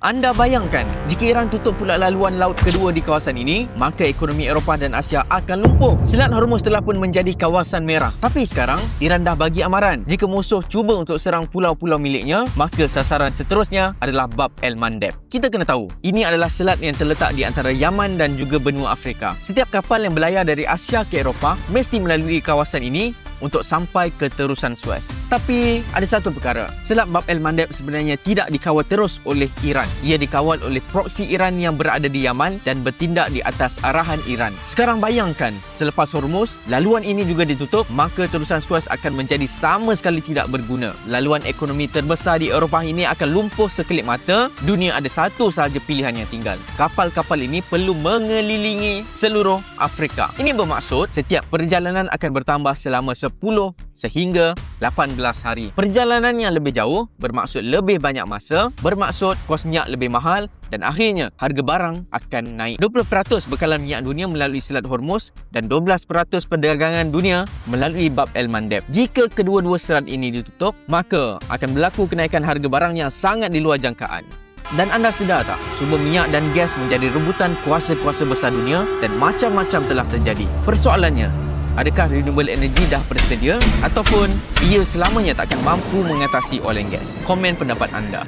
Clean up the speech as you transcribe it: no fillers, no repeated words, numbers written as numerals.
Anda bayangkan, jika Iran tutup pula laluan laut kedua di kawasan ini, maka ekonomi Eropah dan Asia akan lumpuh. Selat Hormuz telah pun menjadi kawasan merah. Tapi sekarang, Iran dah bagi amaran. Jika musuh cuba untuk serang pulau-pulau miliknya, maka sasaran seterusnya adalah Bab el-Mandeb. Kita kena tahu, ini adalah selat yang terletak di antara Yaman dan juga benua Afrika. Setiap kapal yang berlayar dari Asia ke Eropah mesti melalui kawasan ini untuk sampai ke terusan Suez. Tapi ada satu perkara, selat Bab el-Mandeb sebenarnya tidak dikawal terus oleh Iran. Ia dikawal oleh proksi Iran yang berada di Yaman dan bertindak di atas arahan Iran. Sekarang bayangkan, selepas Hormuz, laluan ini juga ditutup, maka terusan Suez akan menjadi sama sekali tidak berguna. Laluan ekonomi terbesar di Eropah ini akan lumpuh sekelip mata. Dunia ada satu sahaja pilihan yang tinggal. Kapal-kapal ini perlu mengelilingi seluruh Afrika. Ini bermaksud setiap perjalanan akan bertambah selama 10 sehingga 18 hari. Perjalanan yang lebih jauh bermaksud lebih banyak masa, bermaksud kos minyak lebih mahal dan akhirnya harga barang akan naik. 20% bekalan minyak dunia melalui Selat Hormuz dan 12% perdagangan dunia melalui Bab el-Mandeb. Jika kedua-dua selat ini ditutup, maka akan berlaku kenaikan harga barang yang sangat di luar jangkaan. Dan anda sedar tak, sumber minyak dan gas menjadi rebutan kuasa-kuasa besar dunia dan macam-macam telah terjadi. Persoalannya, adakah renewable energy dah bersedia ataupun ia selamanya takkan mampu mengatasi oil and gas? Komen pendapat anda.